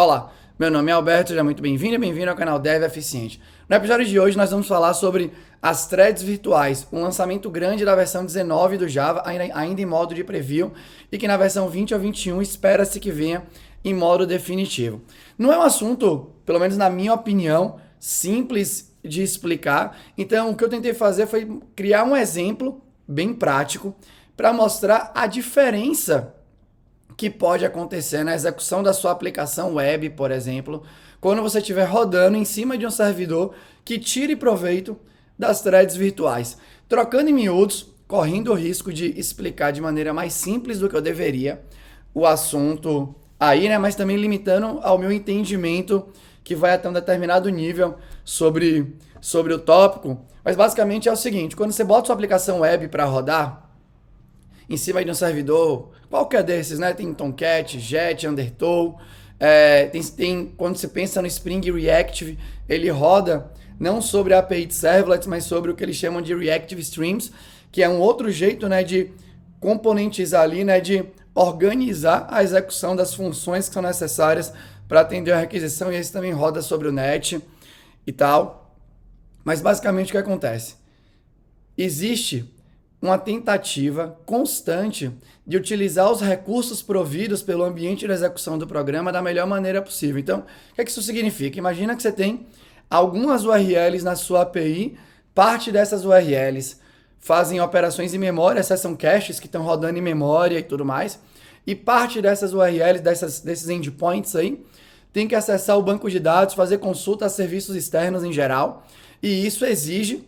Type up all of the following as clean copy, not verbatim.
Olá, meu nome é Alberto, seja muito bem-vindo e bem-vindo ao canal Dev Eficiente. No episódio de hoje nós vamos falar sobre as threads virtuais, um lançamento grande da versão 19 do Java, ainda em modo de preview, e que na versão 20 ou 21 espera-se que venha em modo definitivo. Não é um assunto, pelo menos na minha opinião, simples de explicar, então o que eu tentei fazer foi criar um exemplo bem prático para mostrar a diferença que pode acontecer na execução da sua aplicação web, por exemplo, quando você estiver rodando em cima de um servidor que tire proveito das threads virtuais. Trocando em miúdos, correndo o risco de explicar de maneira mais simples do que eu deveria o assunto aí, né? Mas também limitando ao meu entendimento, que vai até um determinado nível sobre o tópico. Mas basicamente é o seguinte: quando você bota sua aplicação web para rodar em cima de um servidor, qualquer desses, né? Tem Tomcat, Jet, Undertow, quando você pensa no Spring Reactive, ele roda não sobre a API de servlets, mas sobre o que eles chamam de Reactive Streams, que é um outro jeito, né, de componentizar ali, né, de organizar a execução das funções que são necessárias para atender a requisição, e esse também roda sobre o net e tal. Mas basicamente o que acontece? Existe uma tentativa constante de utilizar os recursos providos pelo ambiente de execução do programa da melhor maneira possível. Então, o que é que isso significa? Imagina que você tem algumas URLs na sua API, parte dessas URLs fazem operações em memória, acessam caches que estão rodando em memória e tudo mais, e parte dessas URLs, desses endpoints aí, tem que acessar o banco de dados, fazer consulta a serviços externos em geral, e isso exige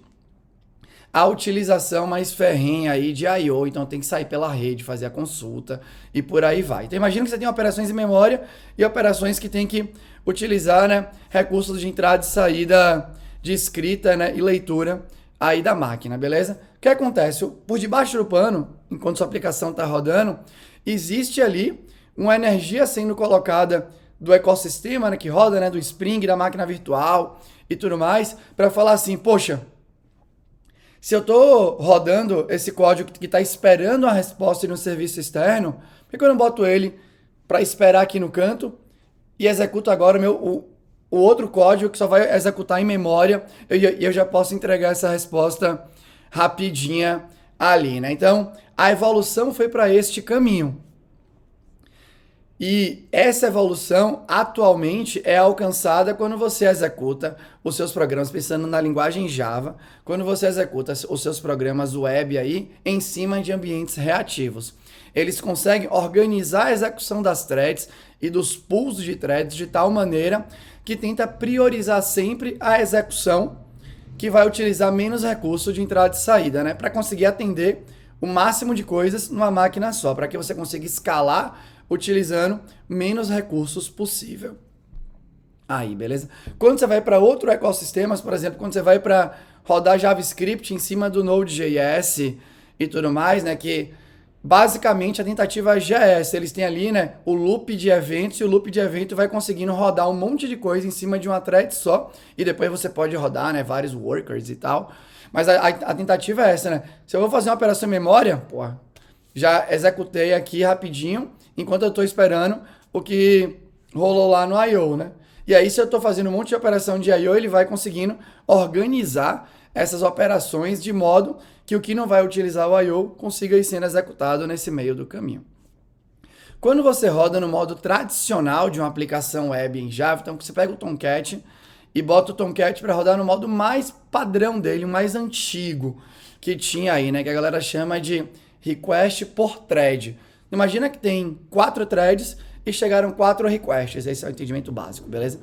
a utilização mais ferrenha aí de I/O, então tem que sair pela rede, fazer a consulta e por aí vai. Então imagina que você tem operações em memória e operações que tem que utilizar, né, recursos de entrada e saída de escrita, né, e leitura aí da máquina, beleza? O que acontece? Por debaixo do pano, enquanto sua aplicação está rodando, existe ali uma energia sendo colocada do ecossistema, né, que roda, né, do Spring, da máquina virtual e tudo mais, para falar assim, poxa, se eu estou rodando esse código que está esperando a resposta de um serviço externo, por que eu não boto ele para esperar aqui no canto e executo agora o outro código que só vai executar em memória e eu já posso entregar essa resposta rapidinha ali, né? Então, a evolução foi para este caminho. E essa evolução atualmente é alcançada quando você executa os seus programas, pensando na linguagem Java, quando você executa os seus programas web aí em cima de ambientes reativos. Eles conseguem organizar a execução das threads e dos pools de threads de tal maneira que tenta priorizar sempre a execução que vai utilizar menos recurso de entrada e saída, né? Para conseguir atender o máximo de coisas numa máquina só, para que você consiga escalar utilizando menos recursos possível. Aí, beleza? Quando você vai para outro ecossistema, por exemplo, quando você vai para rodar JavaScript em cima do Node.js e tudo mais, né, que basicamente a tentativa já é essa. Eles têm ali, né, o loop de eventos, e o loop de evento vai conseguindo rodar um monte de coisa em cima de uma thread só, e depois você pode rodar, né, vários workers e tal. Mas a tentativa é essa, né? Se eu vou fazer uma operação em memória, porra, já executei aqui rapidinho, enquanto eu estou esperando o que rolou lá no I/O, né? E aí, se eu estou fazendo um monte de operação de I/O, ele vai conseguindo organizar essas operações de modo que o que não vai utilizar o I/O consiga ir sendo executado nesse meio do caminho. Quando você roda no modo tradicional de uma aplicação web em Java, então você pega o Tomcat e bota o Tomcat para rodar no modo mais padrão dele, o mais antigo que tinha aí, né? Que a galera chama de request por thread. Imagina que tem 4 threads e chegaram 4 requests. Esse é o entendimento básico, beleza?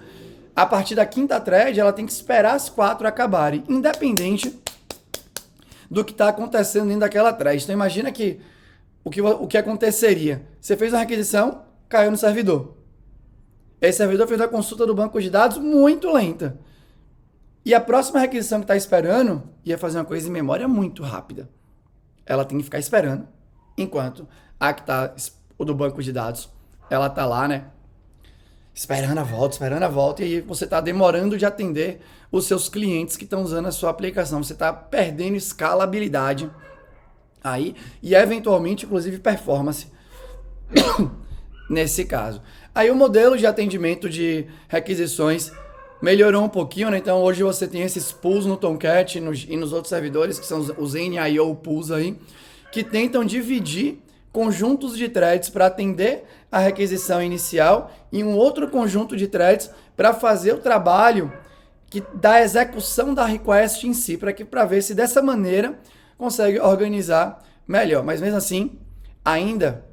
A partir da 5ª thread, ela tem que esperar as 4 acabarem, independente do que está acontecendo dentro daquela thread. Então imagina que o que aconteceria? Você fez uma requisição, caiu no servidor. Esse servidor fez uma consulta do banco de dados muito lenta. E a próxima requisição que está esperando ia fazer uma coisa em memória muito rápida. Ela tem que ficar esperando, enquanto a que tá, o do banco de dados, ela tá lá, né? Esperando a volta, e aí você tá demorando de atender os seus clientes que estão usando a sua aplicação. Você tá perdendo escalabilidade aí, e eventualmente, inclusive, performance nesse caso. Aí o modelo de atendimento de requisições melhorou um pouquinho, né? Então hoje você tem esses pools no Tomcat e nos outros servidores, que são os NIO pools aí, que tentam dividir conjuntos de threads para atender a requisição inicial e um outro conjunto de threads para fazer o trabalho da execução da request em si, para ver se dessa maneira consegue organizar melhor. Mas mesmo assim, ainda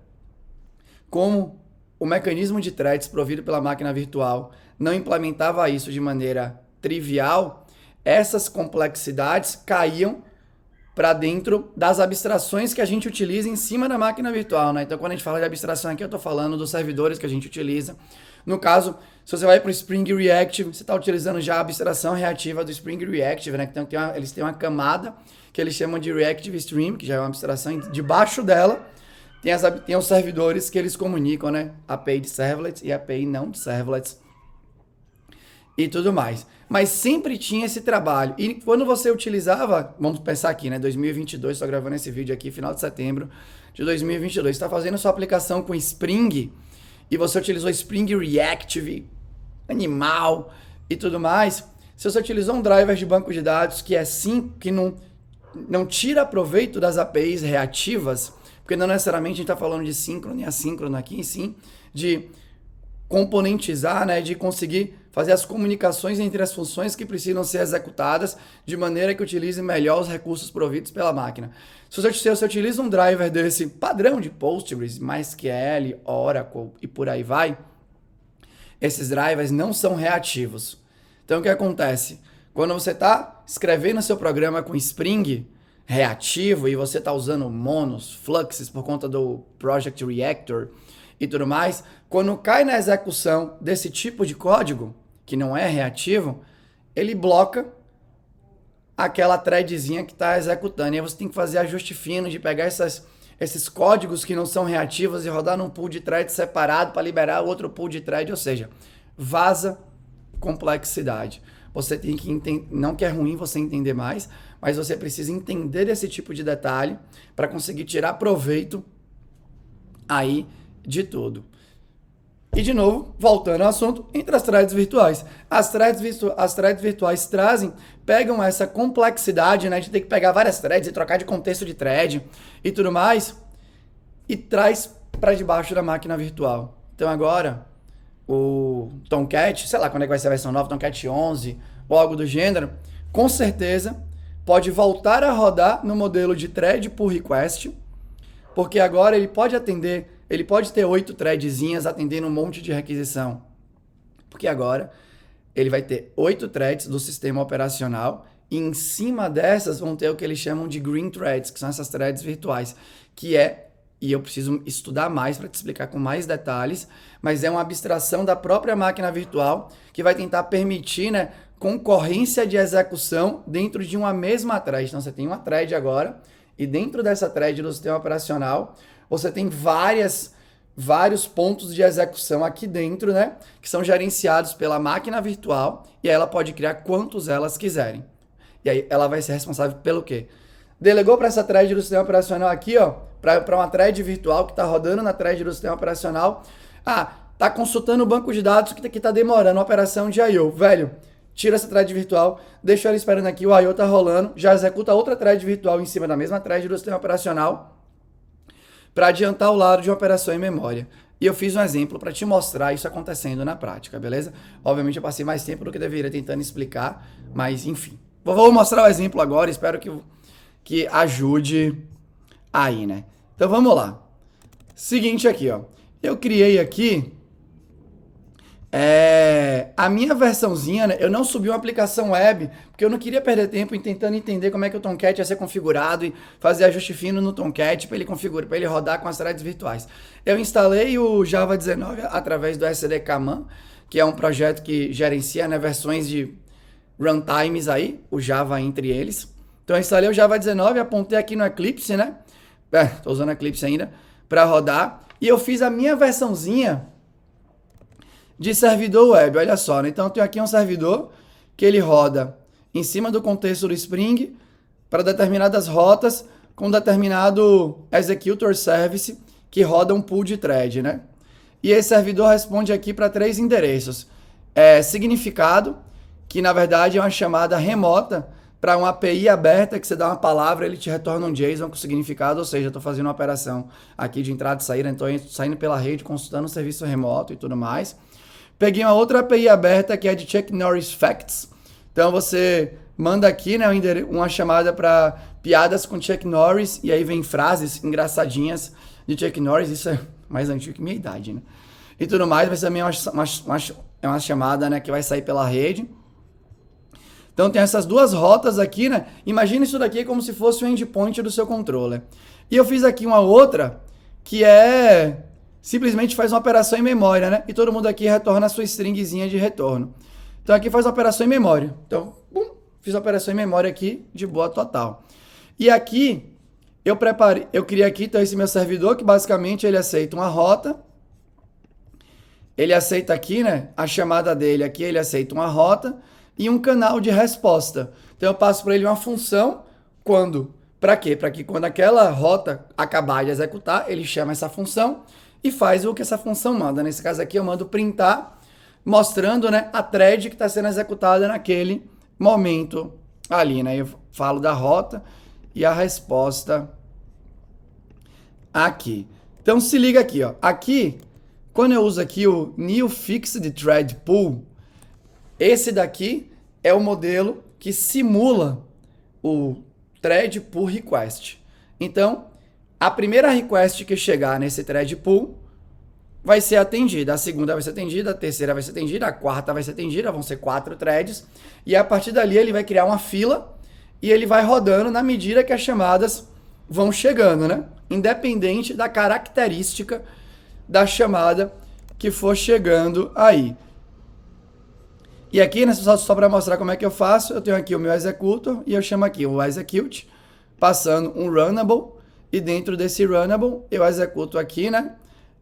como o mecanismo de threads provido pela máquina virtual não implementava isso de maneira trivial, essas complexidades caíam para dentro das abstrações que a gente utiliza em cima da máquina virtual, né? Então, quando a gente fala de abstração aqui, eu estou falando dos servidores que a gente utiliza. No caso, se você vai para o Spring Reactive, você está utilizando já a abstração reativa do Spring Reactive, né? Então, eles têm uma camada que eles chamam de Reactive Stream, que já é uma abstração, e debaixo dela tem os servidores que eles comunicam, né? API de servlets e API não de servlets e tudo mais. Mas sempre tinha esse trabalho. E quando você utilizava, vamos pensar aqui, né? 2022, estou gravando esse vídeo aqui, final de setembro de 2022. Você está fazendo sua aplicação com Spring e você utilizou Spring Reactive, animal e tudo mais. Se você utilizou um driver de banco de dados que que não tira proveito das APIs reativas, porque não necessariamente a gente está falando de síncrono e assíncrono aqui, sim, de componentizar, né, de conseguir fazer as comunicações entre as funções que precisam ser executadas de maneira que utilize melhor os recursos providos pela máquina. Se você utiliza um driver desse padrão de Postgres, MySQL, Oracle e por aí vai, esses drivers não são reativos. Então o que acontece? Quando você está escrevendo seu programa com Spring reativo e você está usando monos, fluxes por conta do Project Reactor e tudo mais, quando cai na execução desse tipo de código, que não é reativo, ele bloca aquela threadzinha que está executando. E aí você tem que fazer ajuste fino de pegar esses códigos que não são reativos e rodar num pool de thread separado para liberar outro pool de thread, ou seja, vaza complexidade. Você tem que entender, não que é ruim você entender mais, mas você precisa entender esse tipo de detalhe para conseguir tirar proveito aí de tudo. E de novo, voltando ao assunto, entre as threads virtuais. As threads virtuais pegam essa complexidade, né, de ter que pegar várias threads e trocar de contexto de thread e tudo mais, e traz para debaixo da máquina virtual. Então agora, o Tomcat, sei lá quando é que vai ser a versão nova, Tomcat 11 ou algo do gênero, com certeza pode voltar a rodar no modelo de thread pull request, porque agora ele pode ter 8 threadzinhas atendendo um monte de requisição, porque agora ele vai ter 8 threads do sistema operacional e em cima dessas vão ter o que eles chamam de green threads, que são essas threads virtuais, e eu preciso estudar mais para te explicar com mais detalhes, mas é uma abstração da própria máquina virtual que vai tentar permitir, né, concorrência de execução dentro de uma mesma thread. Então você tem uma thread agora e dentro dessa thread do sistema operacional você tem vários pontos de execução aqui dentro, né, que são gerenciados pela máquina virtual e aí ela pode criar quantos elas quiserem. E aí ela vai ser responsável pelo quê? Delegou para essa thread do sistema operacional aqui, ó, para uma thread virtual que está rodando na thread do sistema operacional. Tá consultando o banco de dados que está demorando a operação de I/O. Velho, tira essa thread virtual, deixa ela esperando aqui, o I/O tá rolando, já executa outra thread virtual em cima da mesma thread do sistema operacional para adiantar o lado de uma operação em memória. E eu fiz um exemplo para te mostrar isso acontecendo na prática, beleza? Obviamente eu passei mais tempo do que deveria tentando explicar, mas enfim. Vou mostrar o exemplo agora, espero que ajude aí, né? Então vamos lá. Seguinte aqui, ó. Eu criei aqui a minha versãozinha, né? Eu não subi uma aplicação web, porque eu não queria perder tempo em tentando entender como é que o Tomcat ia ser configurado e fazer ajuste fino no Tomcat para ele rodar com as threads virtuais. Eu instalei o Java 19 através do SDK-Man, que é um projeto que gerencia, né, versões de runtimes aí, o Java entre eles. Então eu instalei o Java 19, apontei aqui no Eclipse, né? Tô usando Eclipse ainda para rodar. E eu fiz a minha versãozinha de servidor web, olha só, né? Então eu tenho aqui um servidor que ele roda em cima do contexto do Spring para determinadas rotas com determinado executor service que roda um pool de thread, né? e esse servidor responde aqui para 3 endereços. Significado, que na verdade é uma chamada remota para uma API aberta, que você dá uma palavra, ele te retorna um JSON com significado, ou seja, eu estou fazendo uma operação aqui de entrada e saída, então saindo pela rede, consultando um serviço remoto e tudo mais. Peguei uma outra API aberta que é de Chuck Norris Facts. Então você manda aqui, né, uma chamada para piadas com Chuck Norris, e aí vem frases engraçadinhas de Chuck Norris, isso é mais antigo que minha idade, né? E tudo mais, mas também é uma chamada, né, que vai sair pela rede. Então tem essas 2 rotas aqui, né? Imagina isso daqui como se fosse o endpoint do seu controller. E eu fiz aqui uma outra que simplesmente faz uma operação em memória, né? E todo mundo aqui retorna a sua stringzinha de retorno. Então aqui faz uma operação em memória. Então, fiz a operação em memória aqui de boa total. E aqui eu criei aqui então esse meu servidor que basicamente ele aceita uma rota. Ele aceita aqui, né, a chamada dele aqui, ele aceita uma rota e um canal de resposta. Então eu passo para ele uma função para quê? Para que quando aquela rota acabar de executar, ele chama essa função e faz o que essa função manda. Nesse caso aqui eu mando printar, mostrando, né, a thread que está sendo executada naquele momento ali, né? Eu falo da rota e a resposta aqui. Então se liga aqui, ó. Aqui, quando eu uso aqui o New Fixed Thread Pool, esse daqui é o modelo que simula o thread pull request. Então, a primeira request que chegar nesse thread pull vai ser atendida, a segunda vai ser atendida, a terceira vai ser atendida, a quarta vai ser atendida, vão ser 4 threads, e a partir dali ele vai criar uma fila e ele vai rodando na medida que as chamadas vão chegando, né? Independente da característica da chamada que for chegando aí. E aqui, né, só para mostrar como é que eu faço, eu tenho aqui o meu executor e eu chamo aqui o execute, passando um runnable, e dentro desse runnable eu executo aqui, né,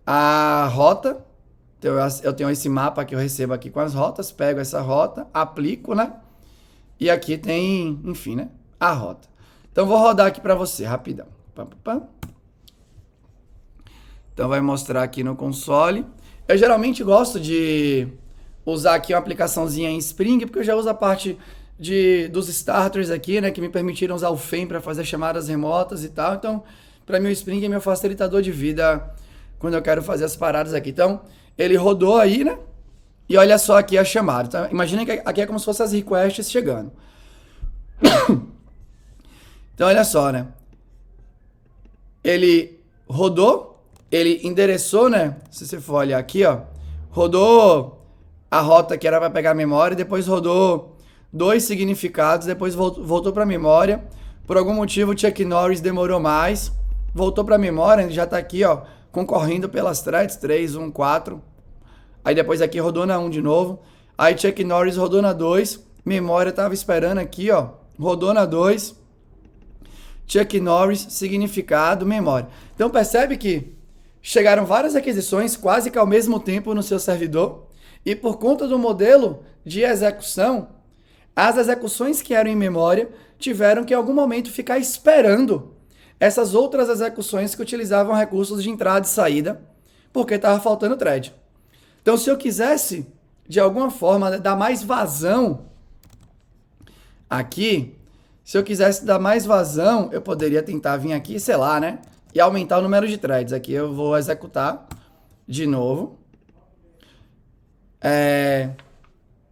a rota. Então eu tenho esse mapa que eu recebo aqui com as rotas, pego essa rota, aplico, né, e aqui tem, enfim, né, a rota. Então vou rodar aqui para você, rapidão. Então vai mostrar aqui no console. Eu geralmente gosto de usar aqui uma aplicaçãozinha em Spring, porque eu já uso a parte dos starters aqui, né, que me permitiram usar o FEM para fazer chamadas remotas e tal. Então, para mim o Spring é meu facilitador de vida quando eu quero fazer as paradas aqui. Então, ele rodou aí, né, e olha só aqui a chamada. Então, imagina que aqui é como se fossem as requests chegando. Então, olha só, né, ele rodou, ele endereçou, né, se você for olhar aqui, ó, rodou a rota que era para pegar a memória, depois rodou 2 significados, depois voltou para a memória. Por algum motivo o Chuck Norris demorou mais, voltou para a memória, ele já está aqui, ó, concorrendo pelas threads, 3, 1, 4. Aí depois aqui rodou na 1 de novo. Aí Chuck Norris rodou na 2, memória estava esperando aqui, ó, rodou na 2. Chuck Norris, significado, memória. Então percebe que chegaram várias requisições quase que ao mesmo tempo no seu servidor. E por conta do modelo de execução, as execuções que eram em memória tiveram que em algum momento ficar esperando essas outras execuções que utilizavam recursos de entrada e saída, porque estava faltando thread. Então, se eu quisesse, de alguma forma, dar mais vazão aqui, se eu quisesse dar mais vazão, eu poderia tentar vir aqui, sei lá, né? E aumentar o número de threads. Aqui eu vou executar de novo.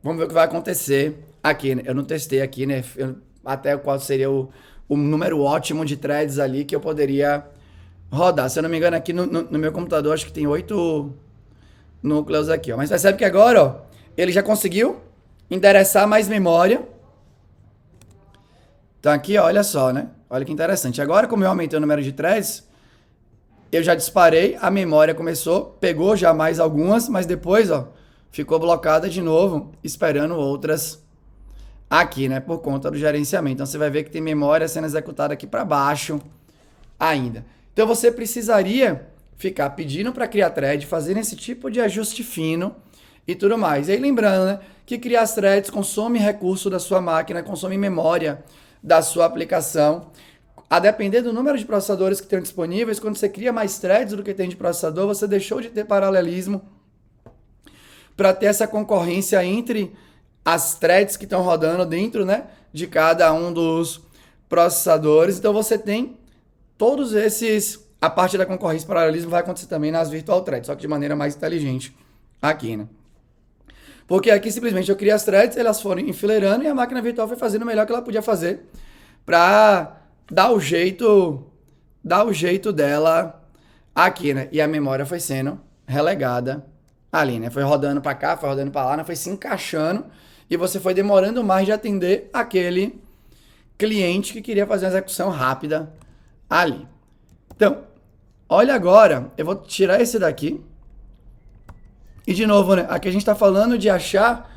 Vamos ver o que vai acontecer aqui, né? Eu não testei aqui, né? Até qual seria o número ótimo de threads ali que eu poderia rodar. Se eu não me engano, aqui no meu computador, acho que tem 8 núcleos aqui, ó. Mas percebe que agora, ó, ele já conseguiu endereçar mais memória. Então aqui, ó, olha só, né? Olha que interessante. Agora, como eu aumentei o número de threads, eu já disparei, a memória começou, pegou já mais algumas, mas depois, ó, ficou blocada de novo, esperando outras aqui, né? Por conta do gerenciamento. Então você vai ver que tem memória sendo executada aqui para baixo ainda. Então você precisaria ficar pedindo para criar thread, fazendo esse tipo de ajuste fino e tudo mais. E aí lembrando, né, que criar as threads consome recurso da sua máquina, consome memória da sua aplicação. a depender do número de processadores que tem disponíveis, quando você cria mais threads do que tem de processador, você deixou de ter paralelismo para ter essa concorrência entre as threads que estão rodando dentro, né, de cada um dos processadores. Então você tem todos esses... A parte da concorrência e paralelismo vai acontecer também nas virtual threads, só que de maneira mais inteligente aqui, né? Porque aqui simplesmente eu criei as threads, elas foram enfileirando e a máquina virtual foi fazendo o melhor que ela podia fazer para dar o jeito dela aqui, né? E a memória foi sendo relegada ali, né? Foi rodando para cá, foi rodando para lá, né? Foi se encaixando e você foi demorando mais de atender aquele cliente que queria fazer uma execução rápida ali. Então, olha agora, eu vou tirar esse daqui. E de novo, né? Aqui a gente está falando de achar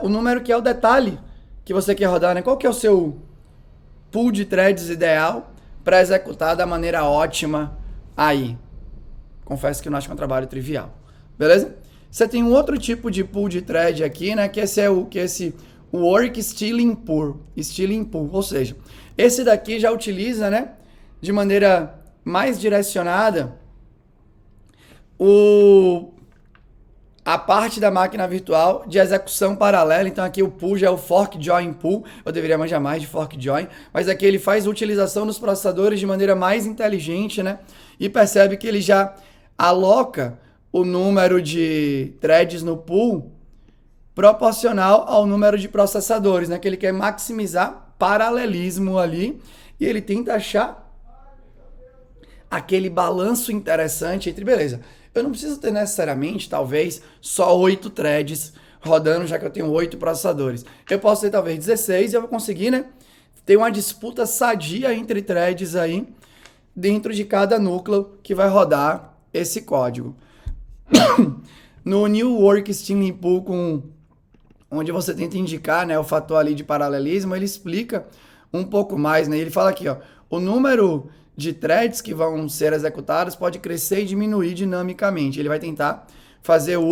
o número que é o detalhe que você quer rodar, né? Qual que é o seu pool de threads ideal para executar da maneira ótima aí? Confesso que eu não acho que é um trabalho trivial. Beleza? Você tem um outro tipo de pool de thread aqui, né? Que esse é o Work Stealing Pool. Ou seja, esse daqui já utiliza, né? De maneira mais direcionada a parte da máquina virtual de execução paralela. Então aqui o pool já é o Fork Join Pool. Eu deveria manjar mais de Fork Join, mas aqui ele faz utilização dos processadores de maneira mais inteligente, né? E percebe que ele já aloca o número de threads no pool proporcional ao número de processadores, né? Que ele quer maximizar paralelismo ali e ele tenta achar aquele balanço interessante entre, beleza, eu não preciso ter necessariamente, talvez, só 8 threads rodando, já que eu tenho 8 processadores. Eu posso ter, talvez, 16 e eu vou conseguir, né, ter uma disputa sadia entre threads aí, dentro de cada núcleo que vai rodar esse código. No New Work Stealing Pool, onde você tenta indicar, né, o fator ali de paralelismo, ele explica um pouco mais, né, ele fala aqui, ó, o número de threads que vão ser executados pode crescer e diminuir dinamicamente. Ele vai tentar fazer o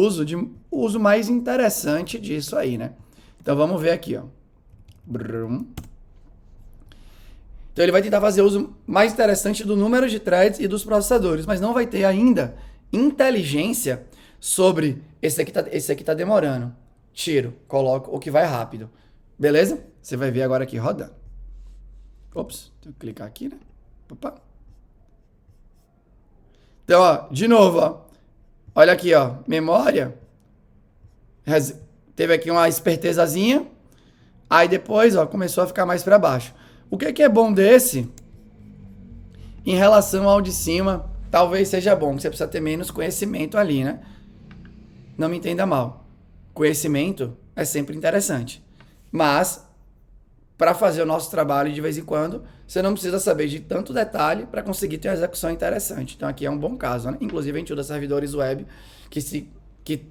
uso mais interessante disso aí, né? Então vamos ver aqui, ó. Então ele vai tentar fazer o uso mais interessante do número de threads e dos processadores, mas não vai ter ainda inteligência sobre esse aqui tá demorando. Tiro, coloco o que vai rápido. Beleza? Você vai ver agora aqui rodando. Ops, tenho que clicar aqui, né? Opa. Então, ó, de novo, ó. Olha aqui, ó. Memória. Teve aqui uma espertezazinha. Aí depois, ó, começou a ficar mais para baixo. O que é bom desse? Em relação ao de cima, talvez seja bom, que você precisa ter menos conhecimento ali, né? Não me entenda mal. Conhecimento é sempre interessante. Mas, para fazer o nosso trabalho de vez em quando, você não precisa saber de tanto detalhe para conseguir ter uma execução interessante. Então aqui é um bom caso, né? Inclusive a gente usa servidores web que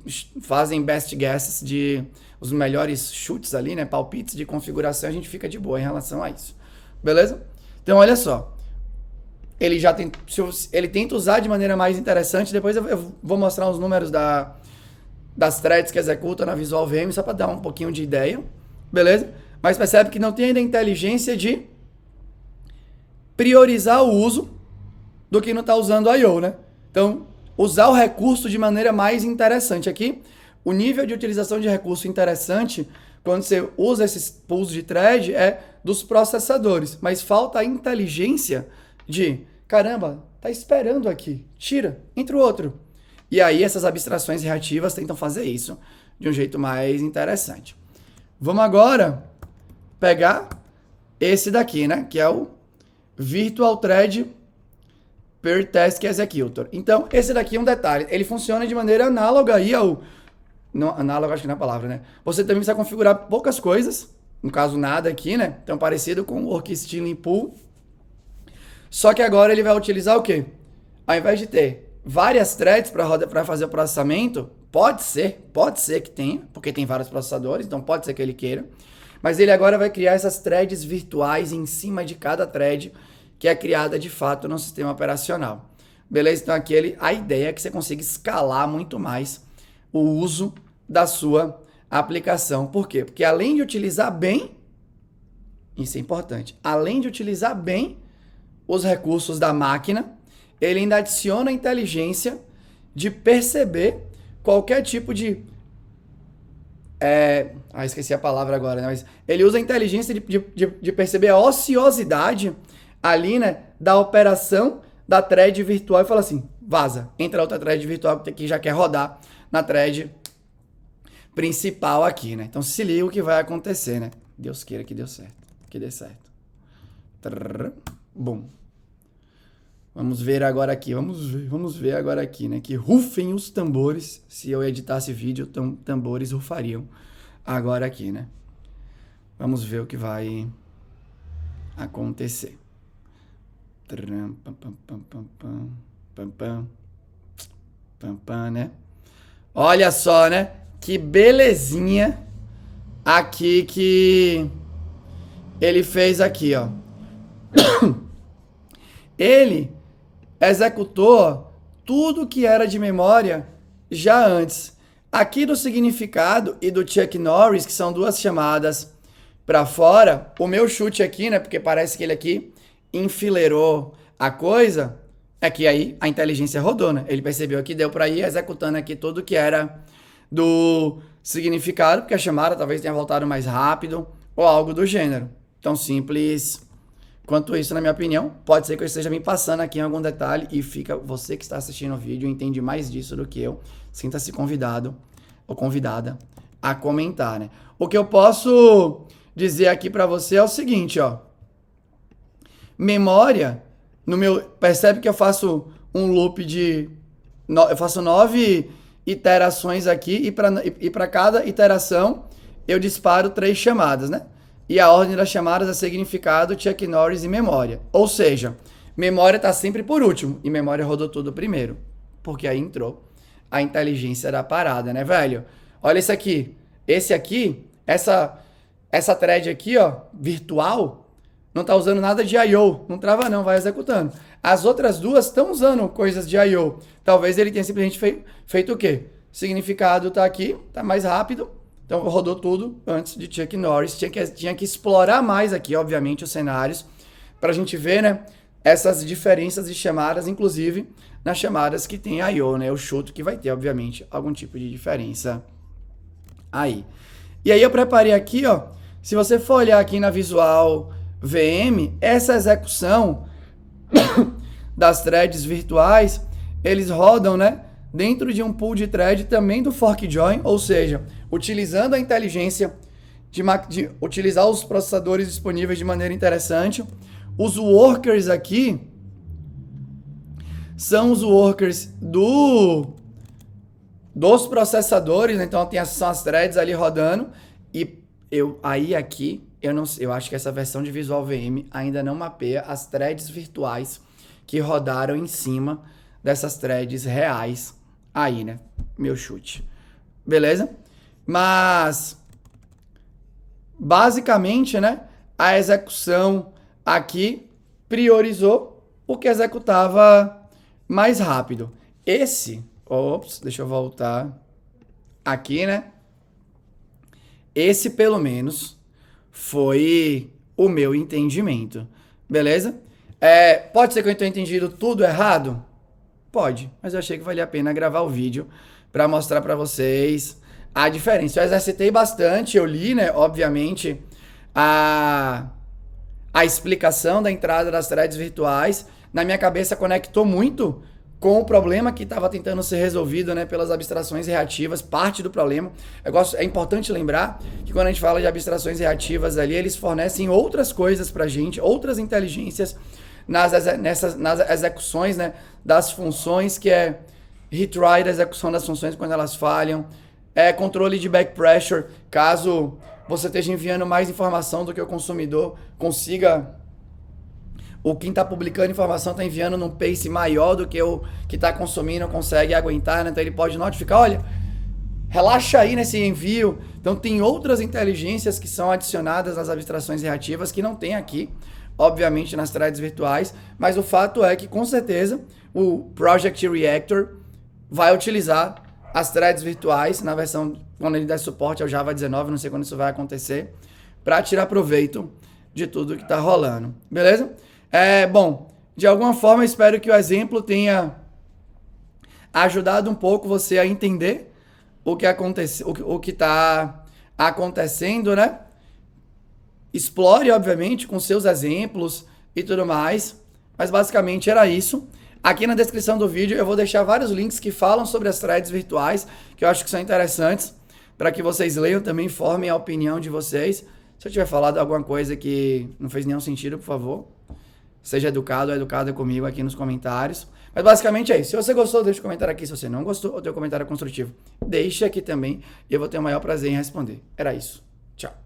fazem best guesses de os melhores chutes ali, né? Palpites de configuração, a gente fica de boa em relação a isso. Beleza? Então olha só. Ele tenta usar de maneira mais interessante. Depois eu vou mostrar os números das threads que executam na Visual VM, só para dar um pouquinho de ideia. Beleza? Mas percebe que não tem ainda a inteligência de priorizar o uso do que não está usando o I/O, né? Então, usar o recurso de maneira mais interessante. Aqui, o nível de utilização de recurso interessante, quando você usa esses pools de thread, é dos processadores. Mas falta a inteligência de, caramba, tá esperando aqui, tira, entra o outro. E aí, essas abstrações reativas tentam fazer isso de um jeito mais interessante. Vamos agora pegar esse daqui, né? Que é o Virtual Thread Per Task Executor. Então, esse daqui é um detalhe. Ele funciona de maneira análoga aí ao... Não, análoga acho que não é a palavra, né? Você também precisa configurar poucas coisas. No caso, nada aqui, né? Então, parecido com o Work Stealing Pool. Só que agora ele vai utilizar o quê? Ao invés de ter várias threads para fazer o processamento, pode ser que tenha, porque tem vários processadores, então pode ser que ele queira. Mas ele agora vai criar essas threads virtuais em cima de cada thread que é criada de fato no sistema operacional. Beleza? Então aqui a ideia é que você consiga escalar muito mais o uso da sua aplicação. Por quê? Porque além de utilizar bem, isso é importante, além de utilizar bem os recursos da máquina, ele ainda adiciona a inteligência de perceber qualquer tipo de... esqueci a palavra agora, né? Mas ele usa a inteligência de perceber a ociosidade ali, né, da operação da thread virtual e fala assim, vaza, entra outra thread virtual que já quer rodar na thread principal aqui, né? Então se liga o que vai acontecer, né? Deus queira que dê certo. Bom. Vamos ver agora aqui, vamos ver agora aqui, né? Que rufem os tambores. Se eu editasse vídeo, tambores rufariam agora aqui, né? Vamos ver o que vai acontecer. Né? Olha só, né? Que belezinha aqui que ele fez aqui, ó. Ele executou tudo que era de memória já antes. Aqui do significado e do Chuck Norris, que são duas chamadas para fora, o meu chute aqui, né? Porque parece que ele aqui enfileirou a coisa, é que aí a inteligência rodou, né? Ele percebeu que deu para ir executando aqui tudo que era do significado, porque a chamada talvez tenha voltado mais rápido ou algo do gênero. Tão simples quanto isso, na minha opinião. Pode ser que eu esteja me passando aqui em algum detalhe e fica você que está assistindo o vídeo entende mais disso do que eu. Sinta-se convidado ou convidada a comentar, né? O que eu posso dizer aqui para você é o seguinte, ó. Memória, percebe que eu faço um loop eu faço 9 iterações aqui e para cada iteração eu disparo 3 chamadas, né? E a ordem das chamadas é significado, Chuck Norris e memória. Ou seja, memória está sempre por último e memória rodou tudo primeiro, porque aí entrou a inteligência da parada, né, velho? Olha isso aqui. Esse aqui, essa thread aqui, ó, virtual, não tá usando nada de I/O. Não trava não, vai executando. As outras duas estão usando coisas de I/O. Talvez ele tenha simplesmente feito o quê? Significado tá aqui, tá mais rápido. Então rodou tudo antes de Chuck Norris. Tinha que explorar mais aqui, obviamente, os cenários. Pra gente ver, né? Essas diferenças de chamadas, inclusive nas chamadas que tem I/O, né? Eu chuto que vai ter, obviamente, algum tipo de diferença aí. E aí eu preparei aqui, ó. Se você for olhar aqui na Visual VM, essa execução das threads virtuais, eles rodam, né, dentro de um pool de thread também do fork join, ou seja, utilizando a inteligência de utilizar os processadores disponíveis de maneira interessante. Os workers aqui são os workers dos processadores, né? Então são as threads ali rodando e eu acho que essa versão de Visual VM ainda não mapeia as threads virtuais que rodaram em cima dessas threads reais aí, né? Meu chute. Beleza? Mas, basicamente, né? A execução aqui priorizou o que executava mais rápido. Deixa eu voltar aqui, né? Esse, pelo menos, foi o meu entendimento. Beleza? Pode ser que eu tenha entendido tudo errado? Pode, mas eu achei que valia a pena gravar o vídeo para mostrar para vocês a diferença. Eu exercitei bastante, eu li, né, obviamente, a explicação da entrada das threads virtuais. Na minha cabeça conectou muito com o problema que estava tentando ser resolvido, né, pelas abstrações reativas, parte do problema. É importante lembrar que quando a gente fala de abstrações reativas ali, eles fornecem outras coisas pra gente, outras inteligências nas execuções, né, das funções, que é retry da execução das funções quando elas falham, controle de back pressure, caso você esteja enviando mais informação do que o consumidor consiga... Quem está publicando informação está enviando num pace maior do que o que está consumindo consegue aguentar, né? Então ele pode notificar, olha, relaxa aí nesse envio. Então tem outras inteligências que são adicionadas nas abstrações reativas que não tem aqui, obviamente nas threads virtuais, mas o fato é que com certeza o Project Reactor vai utilizar as threads virtuais na versão, quando ele der suporte ao Java 19, não sei quando isso vai acontecer, para tirar proveito de tudo que está rolando, beleza? Bom, De alguma forma, espero que o exemplo tenha ajudado um pouco você a entender o que está acontecendo, né? Explore, obviamente, com seus exemplos e tudo mais, mas basicamente era isso. Aqui na descrição do vídeo eu vou deixar vários links que falam sobre as threads virtuais, que eu acho que são interessantes, para que vocês leiam também, formem a opinião de vocês. Se eu tiver falado alguma coisa que não fez nenhum sentido, por favor, seja educado ou educada comigo aqui nos comentários. Mas basicamente é isso. Se você gostou, deixa um comentário aqui. Se você não gostou, o teu comentário é construtivo, deixa aqui também e eu vou ter o maior prazer em responder. Era isso. Tchau.